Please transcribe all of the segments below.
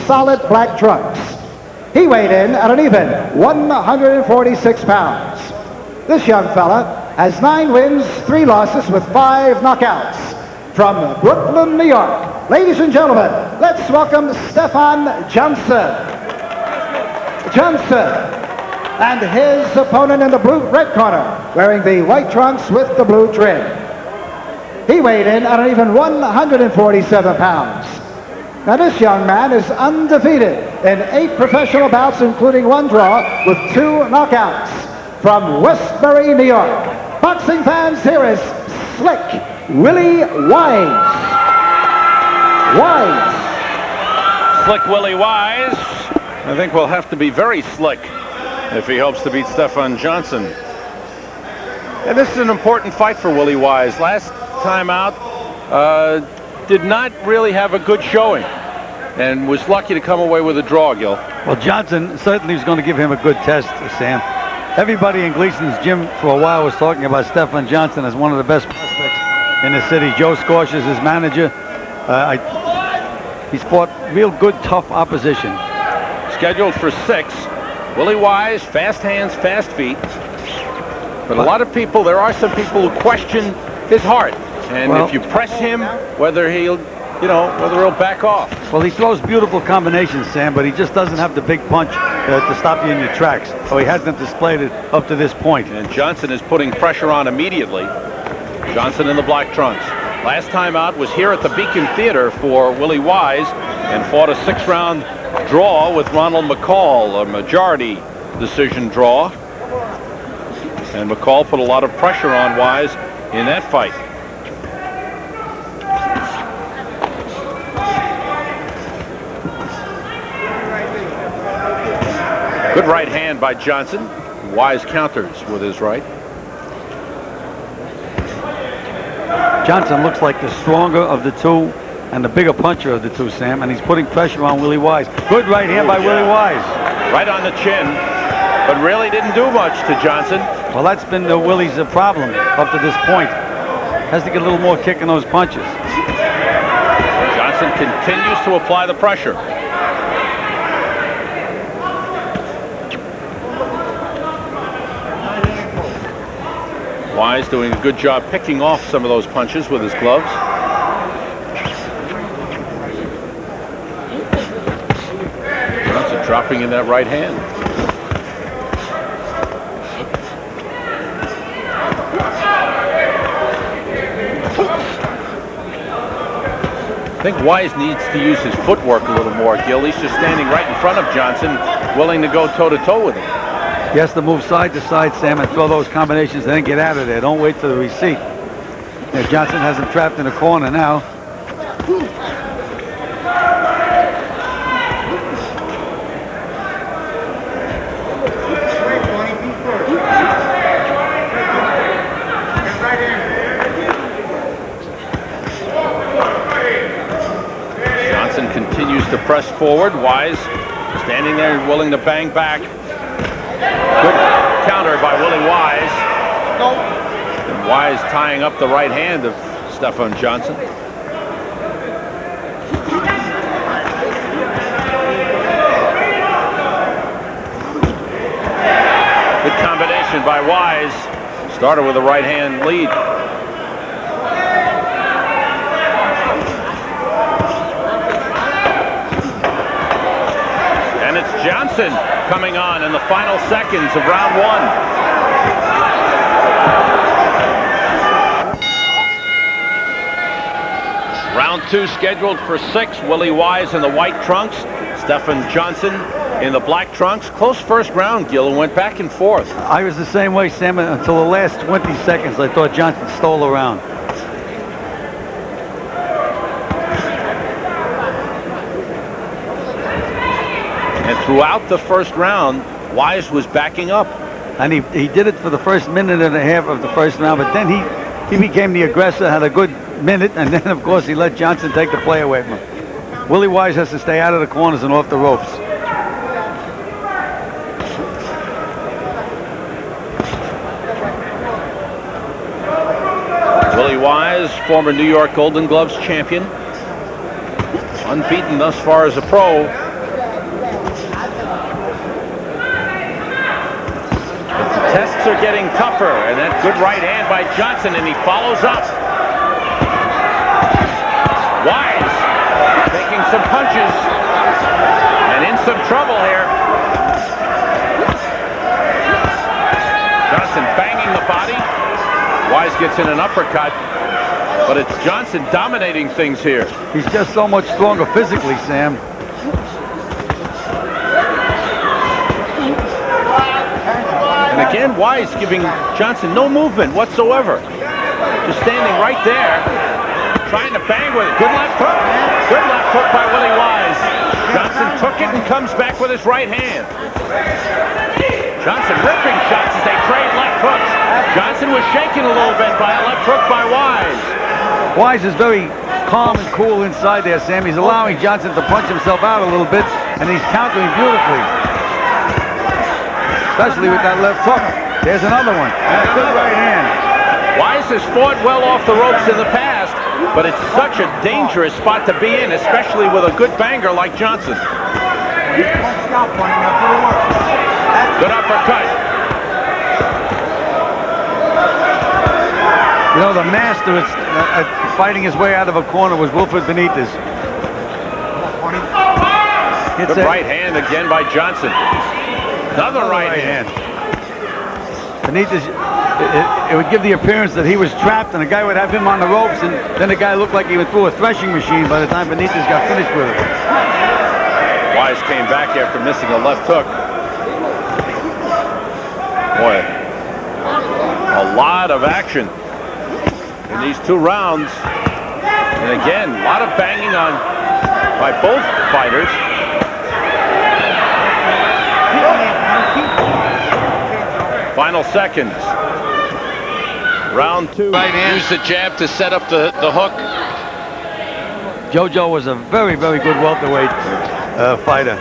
solid black trunks. He weighed in at an even 146 pounds. This young fella has 9 wins, 3 losses with 5 knockouts. From Brooklyn, New York, ladies and gentlemen, let's welcome Stephan Johnson. And his opponent in the red corner, wearing the white trunks with the blue trim. He weighed in at an even 147 pounds. Now this young man is undefeated in 8 professional bouts, including 1 draw with 2 knockouts. From Westbury, New York, boxing fans, here is Slick Willy Wise. Slick Willy Wise, I think will have to be very slick if he hopes to beat Stephan Johnson. And this is an important fight for Willy Wise. Last time out, did not really have a good showing and was lucky to come away with a draw, Gil. Well, Johnson certainly was going to give him a good test, Sam. Everybody in Gleason's gym for a while was talking about Stephan Johnson as one of the best prospects in the city. Joe Scorch is his manager. He's fought real good, tough opposition. Scheduled for 6. Willy Wise, fast hands, fast feet. But a lot of people, there are some people who question his heart. And if you press him, whether he'll back off. Well, he throws beautiful combinations, Sam, but he just doesn't have the big punch to stop you in your tracks. So he hasn't displayed it up to this point. And Johnson is putting pressure on immediately. Johnson in the black trunks. Last time out was here at the Beacon Theater for Willy Wise and fought a 6-round draw with Ronald McCall, a majority decision draw. And McCall put a lot of pressure on Wise in that fight. Good right hand by Johnson. Wise counters with his right. Johnson looks like the stronger of the two and the bigger puncher of the two, Sam, and he's putting pressure on Willy Wise. Good right hand by Willy Wise. Right on the chin, but really didn't do much to Johnson. Well, that's been Willy's problem up to this point. Has to get a little more kick in those punches. Johnson continues to apply the pressure. Wise doing a good job picking off some of those punches with his gloves. Johnson dropping in that right hand. I think Wise needs to use his footwork a little more, Gil. He's just standing right in front of Johnson, willing to go toe-to-toe with him. He has to move side to side, Sam, and throw those combinations and then get out of there. Don't wait for the receipt. Johnson has him trapped in the corner now. Johnson continues to press forward. Wise standing there willing to bang back. Good counter by Willy Wise. And Wise tying up the right hand of Stephan Johnson. Good combination by Wise. Started with a right hand lead. And it's Johnson coming on in the final seconds of round 1. Round 2 scheduled for 6. Willy Wise in the white trunks. Stephan Johnson in the black trunks. Close first round, Gil, and went back and forth. I was the same way, Sam, until the last 20 seconds. I thought Johnson stole a round. And throughout the first round, Wise was backing up. And he did it for the first minute and a half of the first round, but then he became the aggressor, had a good minute, and then, of course, he let Johnson take the play away from him. Willy Wise has to stay out of the corners and off the ropes. Willy Wise, former New York Golden Gloves champion. Unbeaten thus far as a pro. The tests are getting tougher, and that good right hand by Johnson, and he follows up. Wise taking some punches and in some trouble here. Johnson banging the body. Wise gets in an uppercut, but it's Johnson dominating things here. He's just so much stronger physically, Sam. And again, Wise giving Johnson no movement whatsoever. Just standing right there, trying to bang with it. Good left hook. Good left hook by Willy Wise. Johnson took it and comes back with his right hand. Johnson ripping shots as they trade left hooks. Johnson was shaken a little bit by a left hook by Wise. Wise is very calm and cool inside there, Sam. He's allowing Johnson to punch himself out a little bit, and he's countering beautifully. Especially with that left hook. There's another one. And a good right hand. Wise has fought well off the ropes in the past, but it's such a dangerous spot to be in, especially with a good banger like Johnson. Good uppercut. You know, the master at fighting his way out of a corner was Wilfred Benitez. Good right hand again by Johnson. Another right hand. Benitez, it would give the appearance that he was trapped and the guy would have him on the ropes, and then the guy looked like he went through a threshing machine by the time Benitez got finished with it. Wise came back after missing a left hook. Boy, a lot of action in these 2 rounds. And again, a lot of banging on by both fighters. Final seconds. Round 2. Right hand. Use the jab to set up the hook. JoJo was a very, very good welterweight fighter.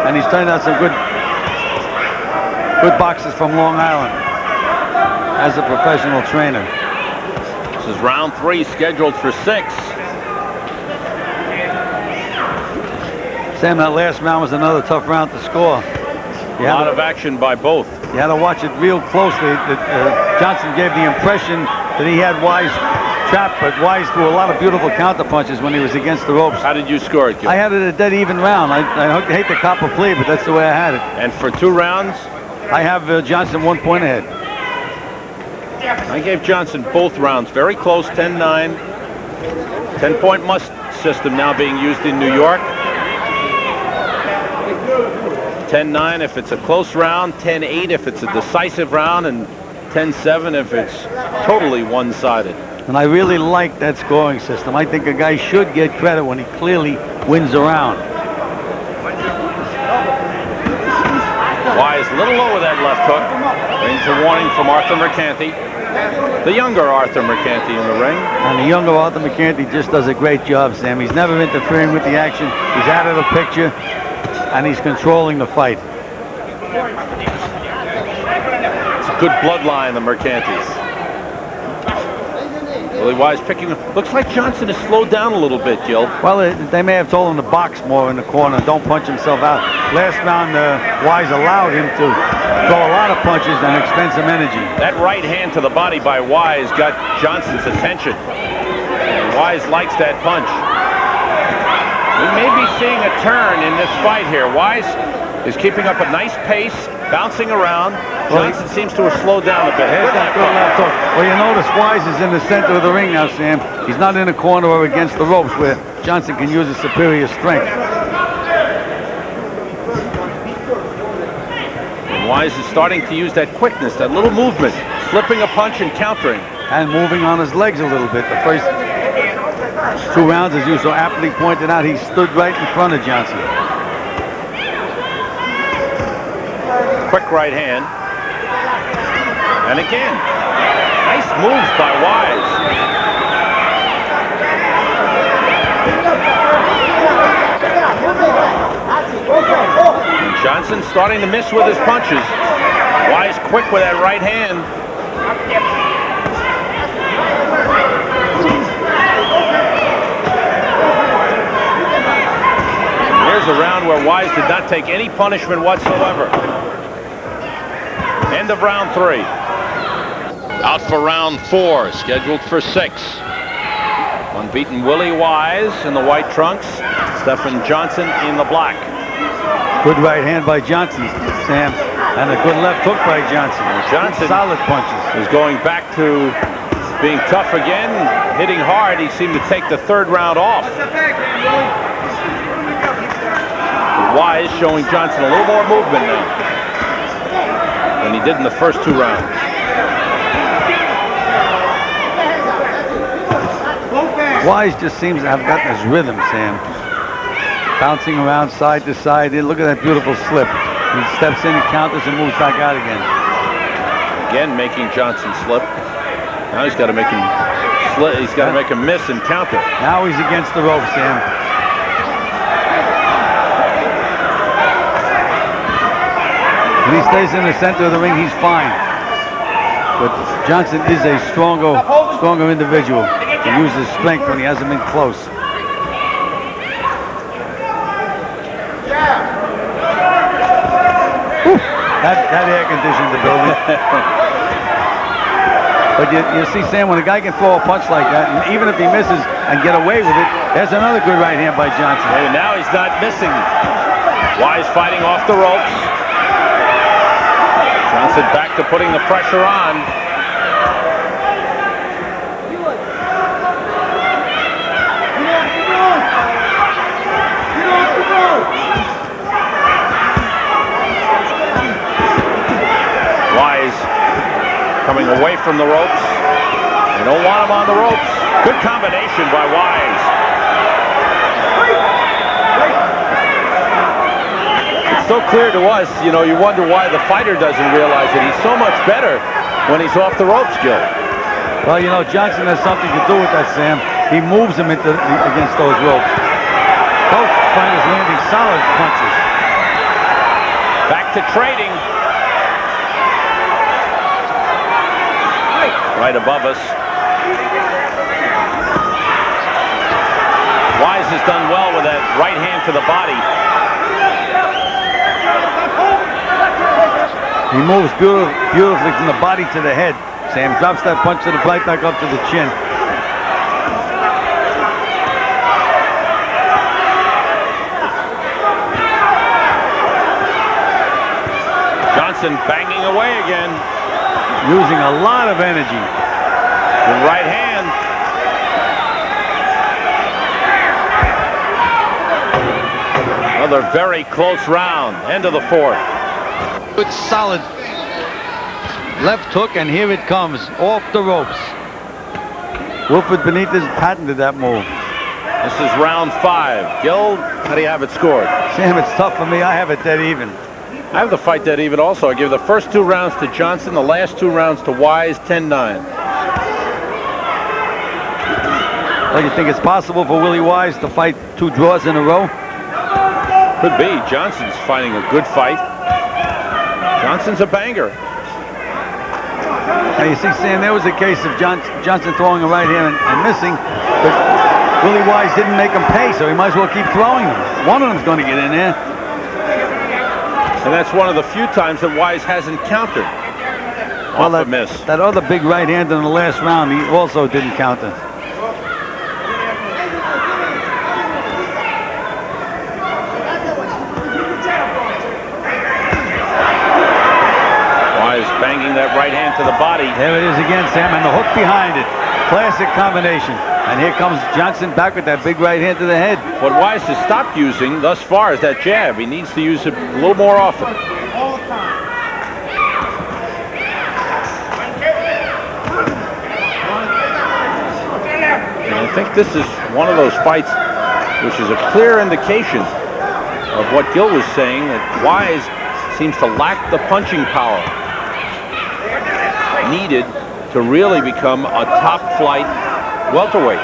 And he's turned out some good boxers from Long Island as a professional trainer. This is round 3, scheduled for 6. Sam, that last round was another tough round to score. A lot of action by both. You had to watch it real closely. Johnson gave the impression that he had Wise trapped, but Wise threw a lot of beautiful counter punches when he was against the ropes. How did you score it, Gil? I had it a dead even round. I hate the cop a plea, but that's the way I had it. And for 2 rounds? I have Johnson 1 point ahead. I gave Johnson both rounds very close, 10-9. 10-point must system now being used in New York. 10-9 if it's a close round, 10-8 if it's a decisive round, and 10-7 if it's totally one-sided. And I really like that scoring system. I think a guy should get credit when he clearly wins a round. Wise a little low with that left hook. Brings a warning from Arthur Mercanti. The younger Arthur Mercanti in the ring. And the younger Arthur Mercanti just does a great job, Sam. He's never interfering with the action. He's out of the picture, and he's controlling the fight. It's a good bloodline, the Mercantis. Willy Wise picking up. Looks like Johnson has slowed down a little bit, Gil. Well, they may have told him to box more in the corner. Don't punch himself out. Last round, Wise allowed him to throw a lot of punches and expend some energy. That right hand to the body by Wise got Johnson's attention. And Wise likes that punch. We may be seeing a turn in this fight here. Wise is keeping up a nice pace, bouncing around. Johnson seems to have slowed down a bit. Good left hook. Well, you notice Wise is in the center of the ring now, Sam. He's not in a corner or against the ropes where Johnson can use his superior strength. And Wise is starting to use that quickness, that little movement, flipping a punch and countering. And moving on his legs a little bit. The first 2 rounds, as you so aptly pointed out, he stood right in front of Johnson. Quick right hand. And again, nice moves by Wise. And Johnson starting to miss with his punches. Wise quick with that right hand. Here's a round where Wise did not take any punishment whatsoever. End of round 3. Out for round 4, scheduled for 6. Unbeaten Willy Wise in the white trunks. Stephan Johnson in the black. Good right hand by Johnson, Sam, and a good left hook by Johnson. Johnson solid punches. Is going back to being tough again, hitting hard. He seemed to take the 3rd round off. Wise showing Johnson a little more movement now than he did in the first 2 rounds. Wise just seems to have gotten his rhythm, Sam. Bouncing around side to side. Look at that beautiful slip. He steps in, he counters, and moves back out again. Again, making Johnson slip. Now he's got to make him slip. He's got to make him miss and counter. Now he's against the rope, Sam. When he stays in the center of the ring, he's fine. But Johnson is a stronger individual. He uses strength when he hasn't been close. That air conditioned the building. But you see, Sam, when a guy can throw a punch like that, and even if he misses and get away with it, there's another good right hand by Johnson. And now he's not missing. Wise fighting off the ropes. Johnson back to putting the pressure on. Wise coming away from the ropes. They don't want him on the ropes. Good combination by Wise. It's so clear to us, you know, you wonder why the fighter doesn't realize it. He's so much better when he's off the ropes, Gil. Well, you know, Johnson has something to do with that, Sam. He moves him against those ropes. Both fighters landing solid punches. Back to trading. Right above us. Wise has done well with that right hand to the body. He moves beautifully from the body to the head. Sam drops that punch right back up to the chin. Johnson banging away again. Using a lot of energy. The right hand. Another very close round. End of the 4th. Good solid left hook, and here it comes off the ropes. Wilfred Benitez patented that move. This is round 5. Gil, how do you have it scored? Sam, it's tough for me. I have it dead even. I have the fight dead even also. I give the first 2 rounds to Johnson, the last 2 rounds to Wise, 10-9. Well, you think it's possible for Willy Wise to fight 2 draws in a row? Could be. Johnson's fighting a good fight. Johnson's a banger. Now you see, Sam, there was a case of Johnson throwing a right hand and missing, but Willy Wise didn't make him pay, so he might as well keep throwing them. One of them's going to get in there. And that's one of the few times that Wise hasn't countered. Off a miss. That other big right hand in the last round, he also didn't counter. Wise banging that right hand to the body. There it is again, Sam, and the hook behind it. Classic combination. And here comes Johnson back with that big right hand to the head. What Wise has stopped using thus far is that jab. He needs to use it a little more often. And I think this is one of those fights which is a clear indication of what Gil was saying, that Wise seems to lack the punching power needed to really become a top-flight welterweight.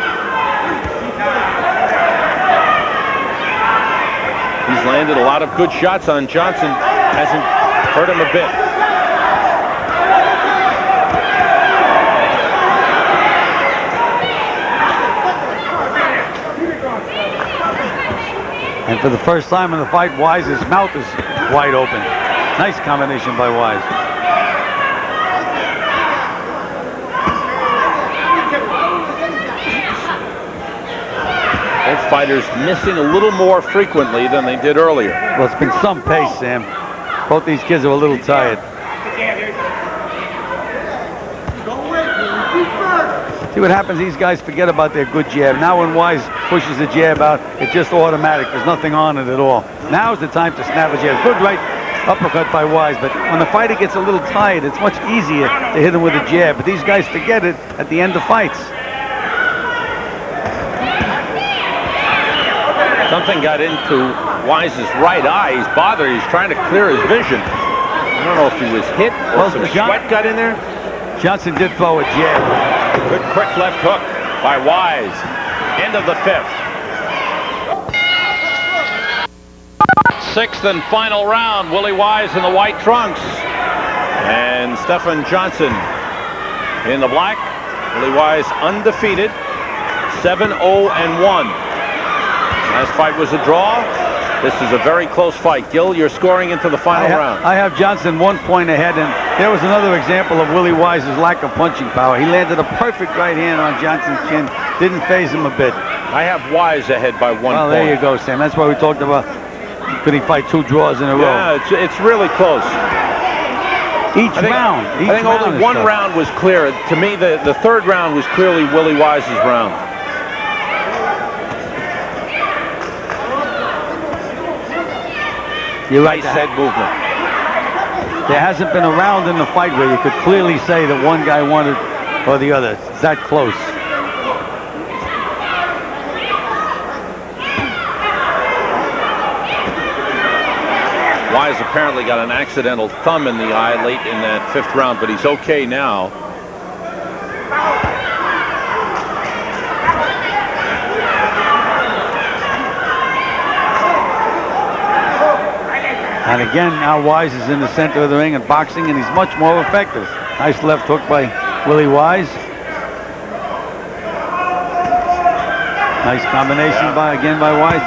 He's landed a lot of good shots on Johnson. Hasn't hurt him a bit. And for the first time in the fight, Wise's mouth is wide open. Nice combination by Wise. Both fighters missing a little more frequently than they did earlier. Well, it's been some pace, Sam. Both these kids are a little tired. See what happens, these guys forget about their good jab. Now when Wise pushes the jab out, it's just automatic. There's nothing on it at all. Now's the time to snap a jab. Good right uppercut by Wise, but when the fighter gets a little tired, it's much easier to hit him with a jab. But these guys forget it at the end of fights. Something got into Wise's right eye. He's bothered. He's trying to clear his vision. I don't know if he was hit or some sweat got in there. Johnson did throw a jab. Good quick left hook by Wise. End of the 5th. 6th and final round. Willy Wise in the white trunks. And Stephan Johnson in the black. Willy Wise undefeated. 7-0-1. Last fight was a draw. This is a very close fight. Gil, you're scoring into the final round. I have Johnson 1 point ahead, and there was another example of Willy Wise's lack of punching power. He landed a perfect right hand on Johnson's chin. Didn't phase him a bit. I have Wise ahead by 1 point. Well, there you go, Sam. That's why we talked about could he fight 2 draws in a row. Yeah, it's really close. Each round. I think only one round was clear. To me, the third round was clearly Willy Wise's round. You're right. Nice head movement. There hasn't been a round in the fight where you could clearly say that one guy won it or the other. It's that close. Wise apparently got an accidental thumb in the eye late in that 5th round, but he's okay now. And again, now Wise is in the center of the ring and boxing, and he's much more effective. Nice left hook by Willy Wise. Nice combination by Wise.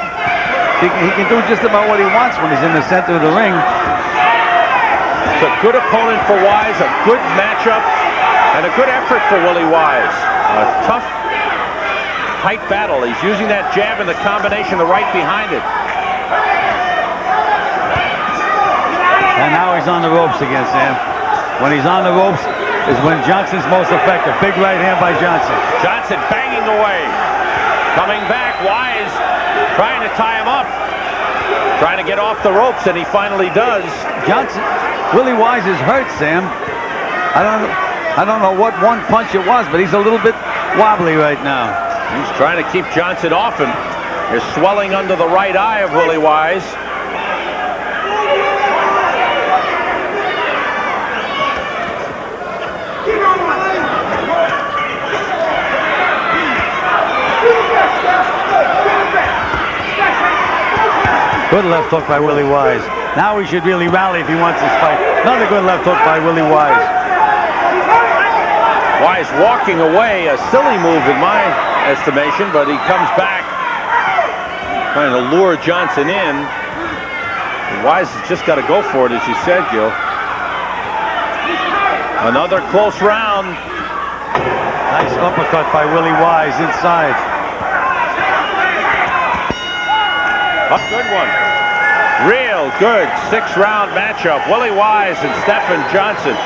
He can do just about what he wants when he's in the center of the ring. It's a good opponent for Wise, a good matchup, and a good effort for Willy Wise. A tough, tight battle. He's using that jab and the combination, the right behind it. And now he's on the ropes again, Sam. When he's on the ropes is when Johnson's most effective. Big right hand by Johnson. Johnson banging away. Coming back, Wise trying to tie him up. Trying to get off the ropes, and he finally does. Willy Wise is hurt, Sam. I don't know what one punch it was, but he's a little bit wobbly right now. He's trying to keep Johnson off him. There's swelling under the right eye of Willy Wise. Good left hook by Willy Wise. Now he should really rally if he wants this fight. Another good left hook by Willy Wise. Wise walking away, a silly move in my estimation, but he comes back trying to lure Johnson in. Wise has just got to go for it, as you said, Gil. Another close round. Nice uppercut by Willy Wise inside. A good one. Real good 6-round matchup. Willy Wise and Stephan Johnson.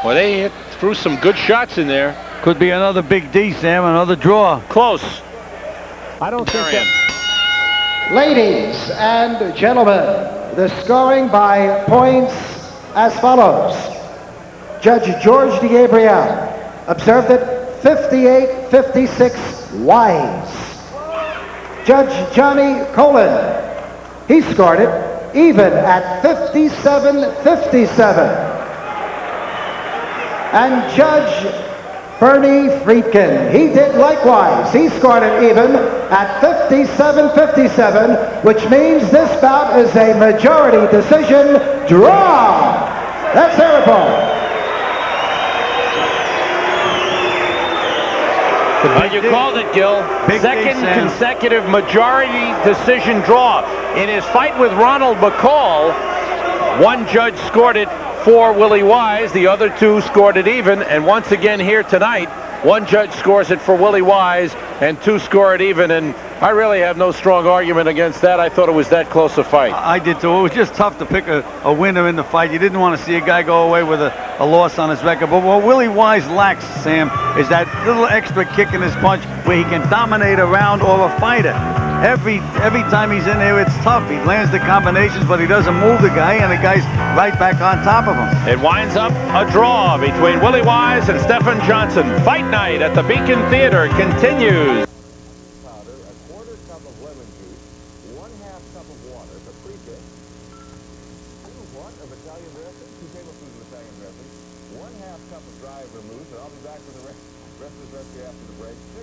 Well, they threw some good shots in there. Could be another big D, Sam, another draw. Close. I don't think that. Ladies and gentlemen, the scoring by points as follows. Judge George DeGabriel observed it 58-56 Wise. Judge Johnny Colin, he scored it even at 57-57. And Judge Bernie Friedkin, he did likewise. He scored it even at 57-57, which means this bout is a majority decision draw. That's their report. You called it, Gil. Second consecutive majority decision draw. In his fight with Ronald McCall, one judge scored it for Willy Wise. The other two scored it even. And once again here tonight, one judge scores it for Willy Wise and two score it even. And I really have no strong argument against that. I thought it was that close a fight. I did too. It was just tough to pick a winner in the fight. You didn't want to see a guy go away with a loss on his record. But what Willy Wise lacks, Sam, is that little extra kick in his punch where he can dominate a round or a fighter. Every time he's in there, it's tough. He lands the combinations, but he doesn't move the guy, and the guy's right back on top of him. It winds up a draw between Willy Wise and Stephan Johnson. Fight night at the Beacon Theater continues. Powder, a quarter cup of lemon juice, 1/2 cup of water, paprika, 2 quart of Italian dressing, 2 tablespoons of Italian dressing, 1/2 cup of dry vermouth, and I'll be back with the rest of this recipe after the break.